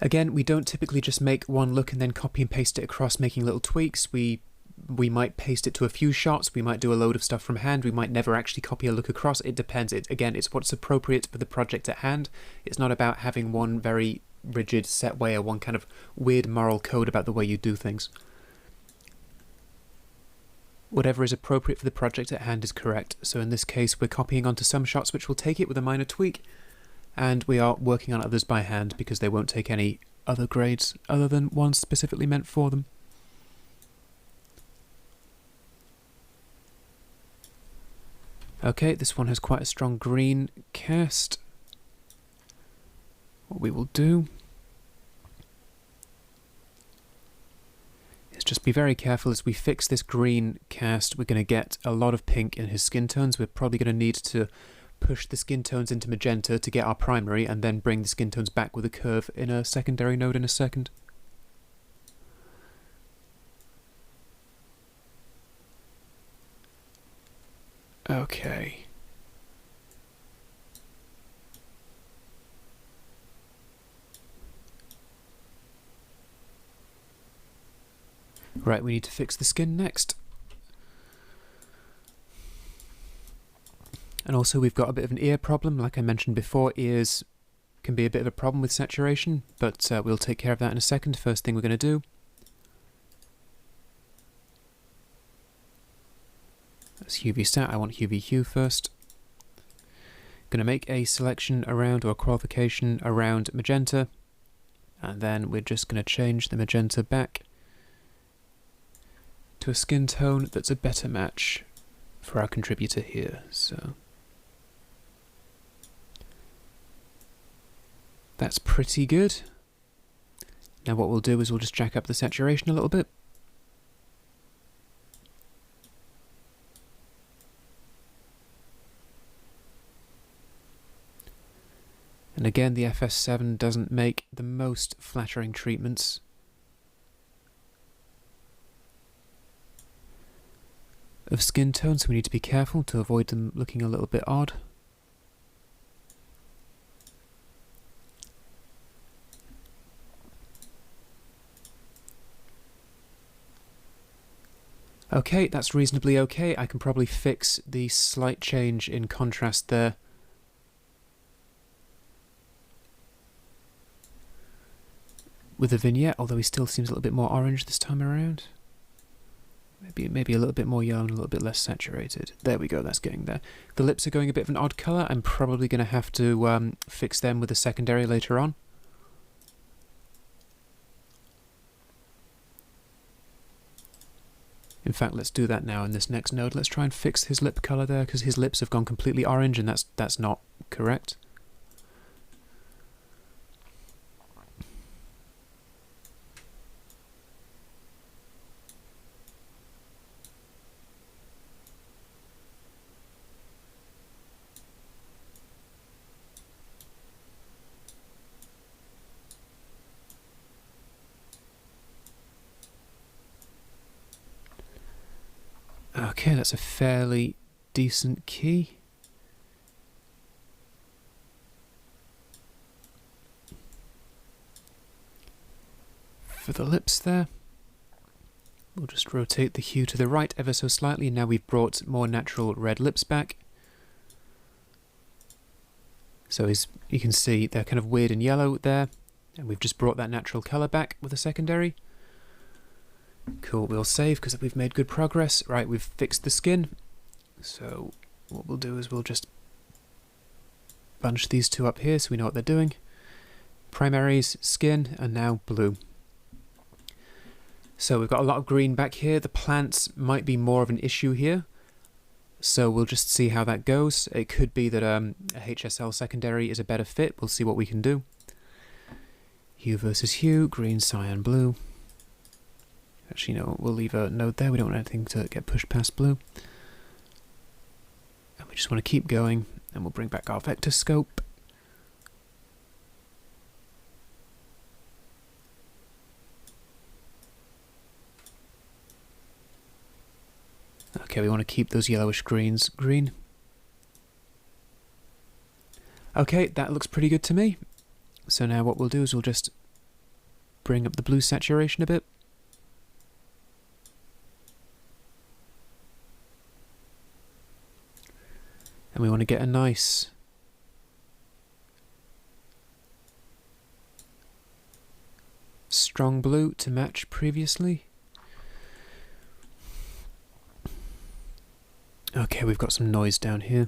Again, we don't typically just make one look and then copy and paste it across, making little tweaks. We might paste it to a few shots, we might do a load of stuff from hand, we might never actually copy a look across. It depends. Again, it's what's appropriate for the project at hand. It's not about having one very rigid set way or one kind of weird moral code about the way you do things. Whatever is appropriate for the project at hand is correct. So in this case, we're copying onto some shots which will take it with a minor tweak, and we are working on others by hand because they won't take any other grades other than ones specifically meant for them. Okay, this one has quite a strong green cast. What we will do is just be very careful as we fix this green cast. We're going to get a lot of pink in his skin tones. We're probably going to need to push the skin tones into magenta to get our primary and then bring the skin tones back with a curve in a secondary node in a second. Okay. Right, we need to fix the skin next. And also we've got a bit of an ear problem. Like I mentioned before, ears can be a bit of a problem with saturation, but we'll take care of that in a second. First thing we're going to do is UV sat. I want UV hue first. Going to make a selection around, or a qualification around magenta, and then we're just going to change the magenta back to a skin tone that's a better match for our contributor here. So that's pretty good. Now what we'll do is we'll just jack up the saturation a little bit. And again, the FS7 doesn't make the most flattering treatments. Of skin tones, so we need to be careful to avoid them looking a little bit odd. Okay, that's reasonably okay. I can probably fix the slight change in contrast there. With the vignette, although he still seems a little bit more orange this time around. Maybe a little bit more yellow and a little bit less saturated. There we go, that's getting there. The lips are going a bit of an odd colour. I'm probably going to have to fix them with a secondary later on. In fact, let's do that now in this next node. Let's try and fix his lip colour there, because his lips have gone completely orange and that's not correct. Okay, that's a fairly decent key. For the lips there, we'll just rotate the hue to the right ever so slightly, and now we've brought more natural red lips back. So you can see they're kind of weird and yellow there, and we've just brought that natural colour back with a secondary. Cool, we'll save because we've made good progress. Right, we've fixed the skin. So what we'll do is we'll just bunch these two up here so we know what they're doing. Primaries, skin, and now blue. So we've got a lot of green back here. The plants might be more of an issue here. So we'll just see how that goes. It could be that a HSL secondary is a better fit. We'll see what we can do. Hue versus hue, green, cyan, blue. Actually, no, we'll leave a node there. We don't want anything to get pushed past blue. And we just want to keep going, and we'll bring back our vector scope. Okay, we want to keep those yellowish greens green. Okay, that looks pretty good to me. So now what we'll do is we'll just bring up the blue saturation a bit. And we want to get a nice strong blue to match previously. Okay, we've got some noise down here.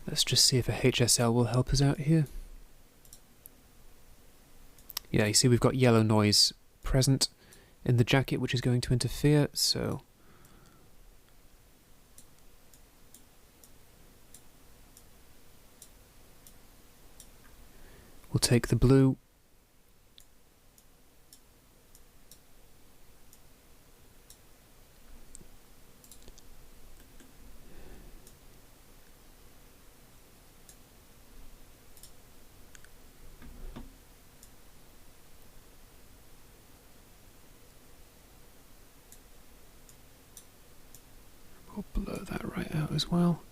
Let's just see if a HSL will help us out here. Yeah, you see we've got yellow noise present in the jacket, which is going to interfere, so we'll take the blue. We'll blur that right out as well.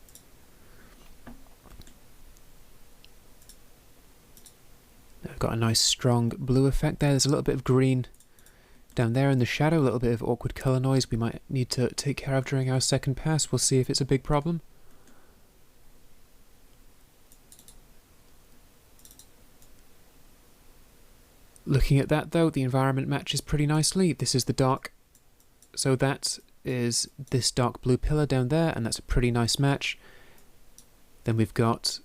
I've got a nice strong blue effect there. There's a little bit of green down there in the shadow, a little bit of awkward colour noise we might need to take care of during our second pass. We'll see if it's a big problem. Looking at that though, the environment matches pretty nicely. This is the dark, so that is this dark blue pillar down there, and that's a pretty nice match. Then we've got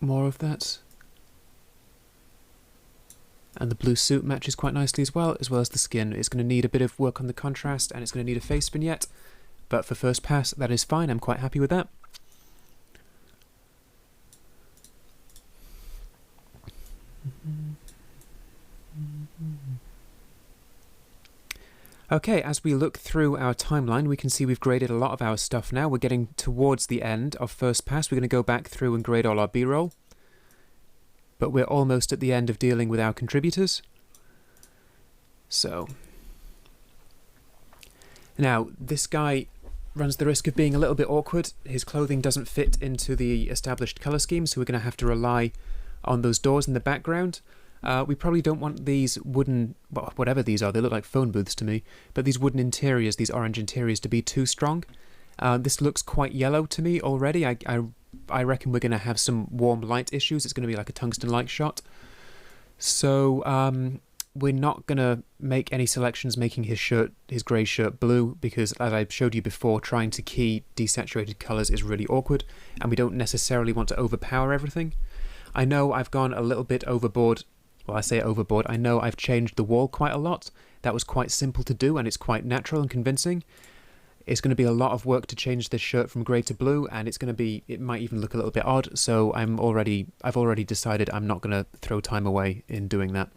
more of that, and the blue suit matches quite nicely as well as the skin. It's going to need a bit of work on the contrast, and it's going to need a face vignette, but for first pass that is fine. I'm quite happy with that. Okay, as we look through our timeline, we can see we've graded a lot of our stuff now. We're getting towards the end of first pass. We're going to go back through and grade all our B-roll. But we're almost at the end of dealing with our contributors. So, now, this guy runs the risk of being a little bit awkward. His clothing doesn't fit into the established colour scheme, so we're going to have to rely on those doors in the background. We probably don't want these wooden, well, whatever these are, they look like phone booths to me, but these wooden interiors, these orange interiors, to be too strong. This looks quite yellow to me already. I reckon we're going to have some warm light issues. It's going to be like a tungsten light shot. So we're not going to make any selections making his grey shirt blue, because as I showed you before, trying to key desaturated colours is really awkward, and we don't necessarily want to overpower everything. I know I've gone a little bit overboard. Well, I say overboard, I know I've changed the wall quite a lot. That was quite simple to do, and it's quite natural and convincing. It's going to be a lot of work to change this shirt from grey to blue, and it might even look a little bit odd, so I've already decided I'm not going to throw time away in doing that.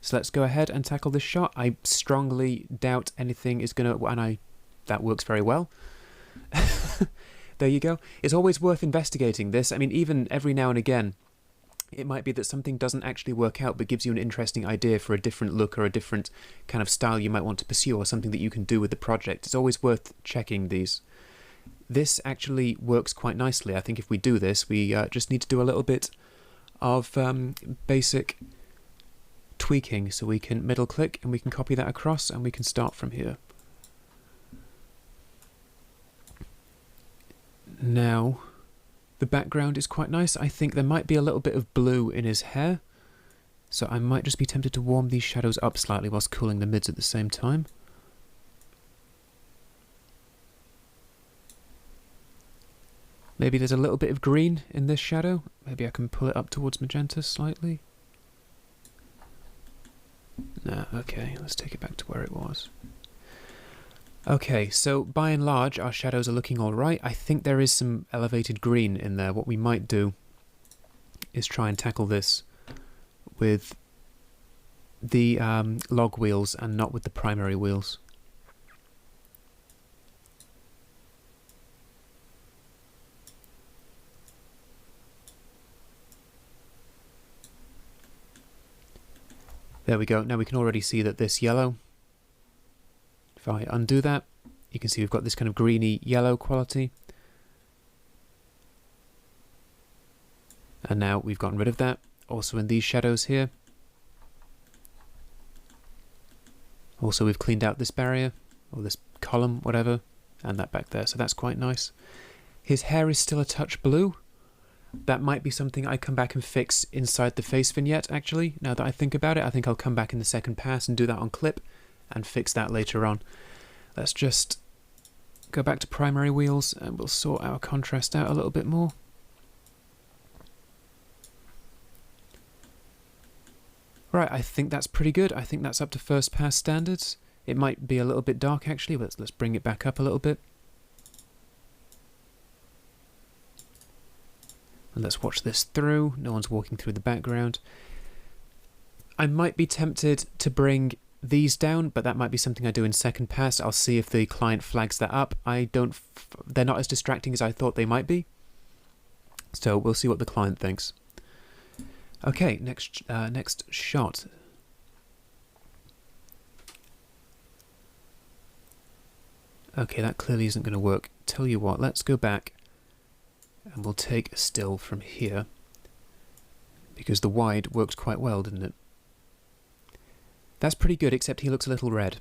So let's go ahead and tackle this shot. I strongly doubt anything is going to, and that works very well. There you go. It's always worth investigating this. I mean, even every now and again, it might be that something doesn't actually work out but gives you an interesting idea for a different look or a different kind of style you might want to pursue, or something that you can do with the project. It's always worth checking these. This actually works quite nicely. I think if we do this, we just need to do a little bit of basic tweaking. So we can middle click and we can copy that across, and we can start from here. Now, the background is quite nice. I think there might be a little bit of blue in his hair, so I might just be tempted to warm these shadows up slightly whilst cooling the mids at the same time. Maybe there's a little bit of green in this shadow. Maybe I can pull it up towards magenta slightly. No, okay, let's take it back to where it was. Okay, so by and large, our shadows are looking alright. I think there is some elevated green in there. What we might do is try and tackle this with the log wheels and not with the primary wheels. There we go. Now we can already see that this yellow, if I undo that, You can see we've got this kind of greeny yellow quality. And now we've gotten rid of that. Also in these shadows here. Also we've cleaned out this barrier, or this column, whatever, and that back there, so that's quite nice. His hair is still a touch blue. That might be something I come back and fix inside the face vignette, actually. Now that I think about it, I think I'll come back in the second pass and do that on clip, and fix that later on. Let's just go back to primary wheels, and we'll sort our contrast out a little bit more. Right, I think that's pretty good. I think that's up to first pass standards. It might be a little bit dark actually, but let's bring it back up a little bit. And let's watch this through. No one's walking through the background. I might be tempted to bring these down, but that might be something I do in second pass. I'll see if the client flags that up. They're not as distracting as I thought they might be. So we'll see what the client thinks. Okay, next shot. Okay, that clearly isn't going to work. Tell you what, let's go back and we'll take a still from here, because the wide worked quite well, didn't it? That's pretty good, except he looks a little red.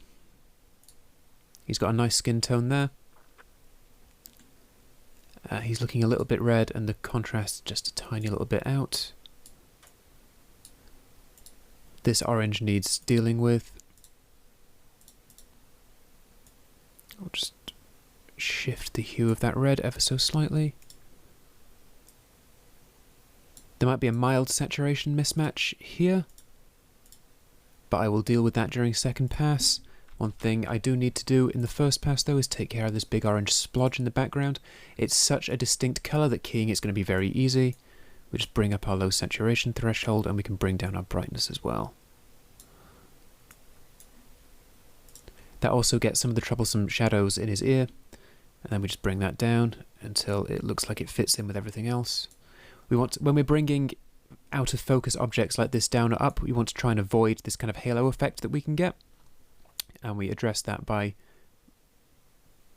He's got a nice skin tone there. He's looking a little bit red, and the contrast just a tiny little bit out. This orange needs dealing with. I'll just shift the hue of that red ever so slightly. There might be a mild saturation mismatch here, but I will deal with that during second pass. One thing I do need to do in the first pass though is take care of this big orange splodge in the background. It's such a distinct colour that keying it's going to be very easy. We just bring up our low saturation threshold, and we can bring down our brightness as well. That also gets some of the troublesome shadows in his ear, and then we just bring that down until it looks like it fits in with everything else. When we're bringing out of focus objects like this down or up, we want to try and avoid this kind of halo effect that we can get, and we address that by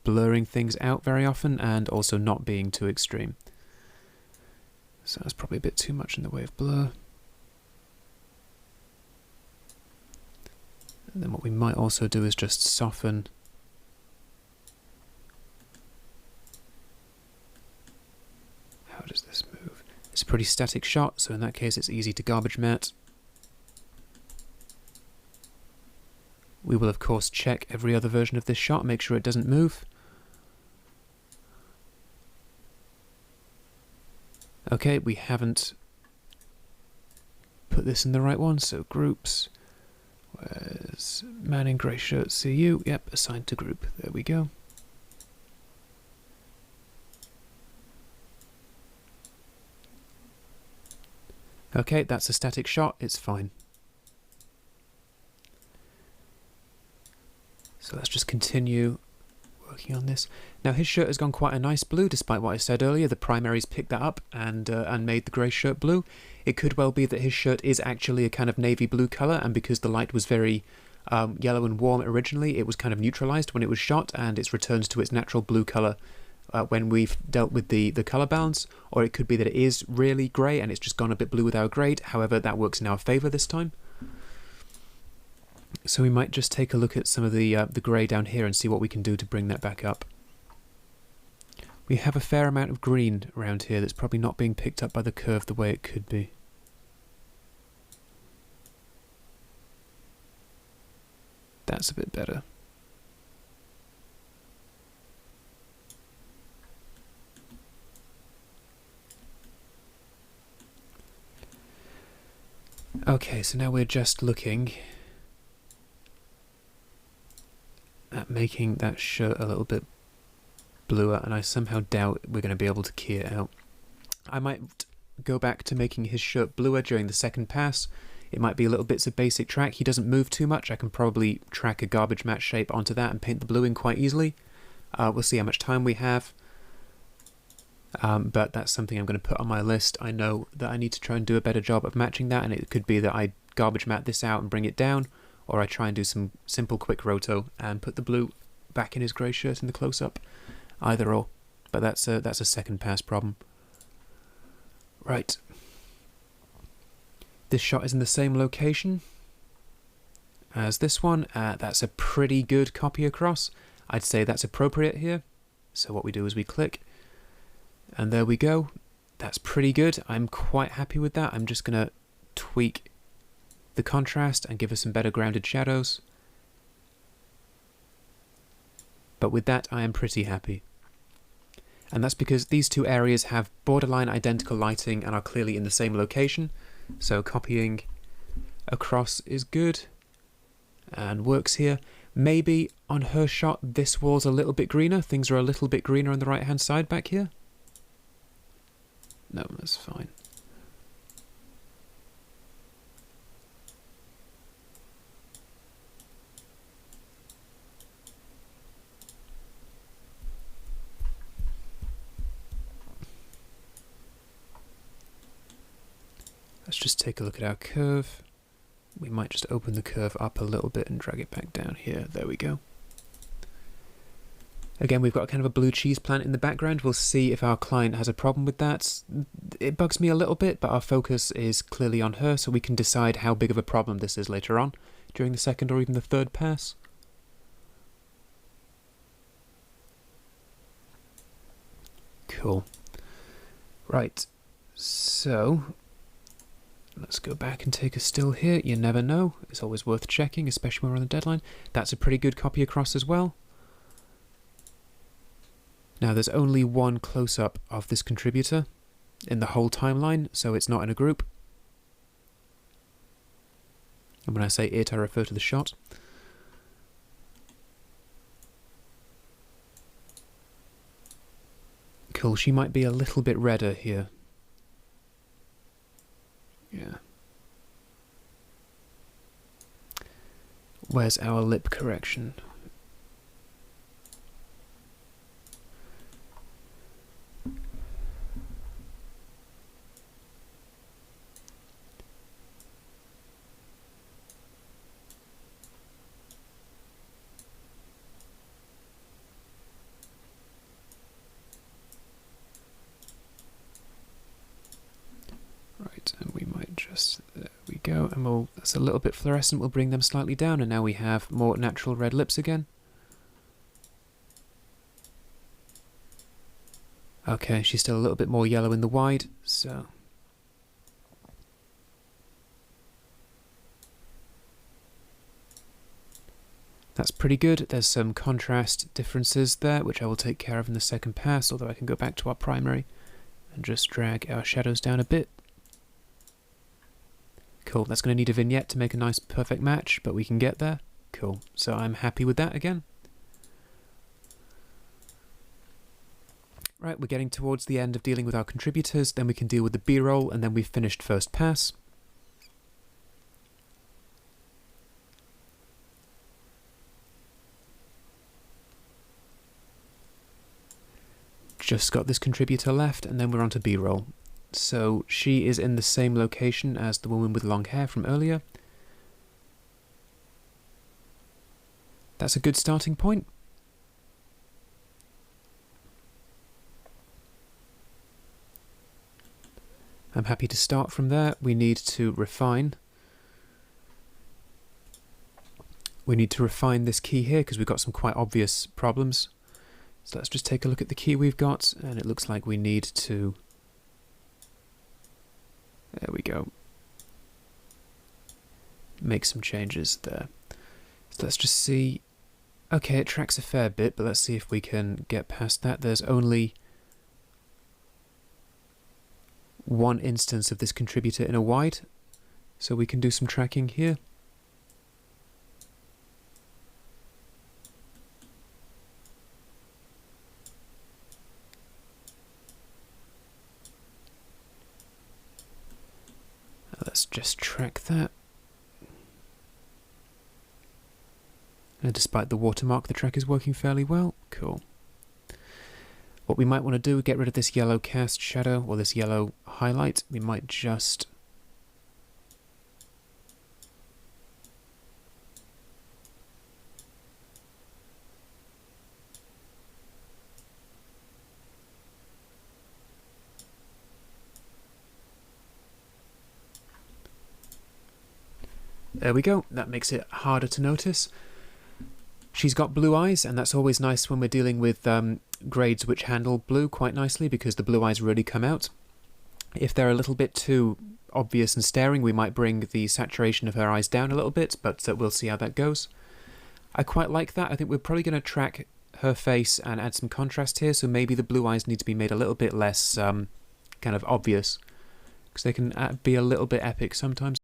blurring things out very often and also not being too extreme. So that's probably a bit too much in the way of blur. And then what we might also do is just soften how does this move? It's a pretty static shot, so in that case it's easy to garbage matte. We will of course check every other version of this shot, make sure it doesn't move. Okay, we haven't put this in the right one, so groups. Where's man in grey shirt CU? Yep, assigned to group. There we go. Okay, that's a static shot, it's fine. So let's just continue working on this. Now his shirt has gone quite a nice blue, despite what I said earlier. The primaries picked that up and made the grey shirt blue. It could well be that his shirt is actually a kind of navy blue colour, and because the light was very yellow and warm originally, it was kind of neutralised when it was shot, and it's returned to its natural blue colour when we've dealt with the colour balance. Or it could be that it is really grey and it's just gone a bit blue with our grade. However, that works in our favour this time. So we might just take a look at some of the grey down here and see what we can do to bring that back up. We have a fair amount of green around here that's probably not being picked up by the curve the way it could be. That's a bit better. Okay, so now we're just looking at making that shirt a little bit bluer, and I somehow doubt we're going to be able to key it out. I might go back to making his shirt bluer during the second pass. It might be little bits of basic track. He doesn't move too much. I can probably track a garbage matte shape onto that and paint the blue in quite easily. We'll see how much time we have. But that's something I'm going to put on my list. I know that I need to try and do a better job of matching that, and it could be that I garbage matte this out and bring it down, or I try and do some simple quick roto and put the blue back in his grey shirt in the close-up. Either or. But that's a second pass problem. Right. This shot is in the same location as this one. That's a pretty good copy across. I'd say that's appropriate here. So what we do is we click, and there we go. That's pretty good. I'm quite happy with that. I'm just going to tweak the contrast and give us some better grounded shadows. But with that, I am pretty happy. And that's because these two areas have borderline identical lighting and are clearly in the same location. So copying across is good and works here. Maybe on her shot this wall's a little bit greener. Things are a little bit greener on the right hand side back here. No, that's fine. Let's just take a look at our curve. We might just open the curve up a little bit and drag it back down here. There we go. Again, we've got kind of a blue cheese plant in the background. We'll see if our client has a problem with that. It bugs me a little bit, but our focus is clearly on her, so we can decide how big of a problem this is later on, during the second or even the third pass. Cool. Right, so let's go back and take a still here. You never know. It's always worth checking, especially when we're on the deadline. That's a pretty good copy across as well. Now there's only one close-up of this contributor in the whole timeline, so it's not in a group. And when I say it, I refer to the shot. Cool, she might be a little bit redder here. Yeah. Where's our lip correction? And we might just, there we go, and that's a little bit fluorescent, we'll bring them slightly down, and now we have more natural red lips again. Okay, she's still a little bit more yellow in the wide, so that's pretty good. There's some contrast differences there, which I will take care of in the second pass, although I can go back to our primary and just drag our shadows down a bit. Cool, that's going to need a vignette to make a nice perfect match, but we can get there. Cool, so I'm happy with that again. Right, we're getting towards the end of dealing with our contributors, then we can deal with the B-roll, and then we've finished first pass. Just got this contributor left, and then we're on to B-roll. So she is in the same location as the woman with long hair from earlier. That's a good starting point. I'm happy to start from there. We need to refine. We need to refine this key here because we've got some quite obvious problems. So let's just take a look at the key we've got, and it looks like we need to... There we go. Make some changes there. So let's just see. Okay, it tracks a fair bit, but let's see if we can get past that. There's only one instance of this contributor in a wide, so we can do some tracking here. Let's just track that. And despite the watermark, the track is working fairly well. Cool. What we might want to do is get rid of this yellow cast shadow, or this yellow highlight. We might just... There we go, that makes it harder to notice. She's got blue eyes, and that's always nice when we're dealing with grades which handle blue quite nicely, because the blue eyes really come out. If they're a little bit too obvious and staring, we might bring the saturation of her eyes down a little bit, but we'll see how that goes. I quite like that. I think we're probably going to track her face and add some contrast here, so maybe the blue eyes need to be made a little bit less kind of obvious, because they can be a little bit epic sometimes.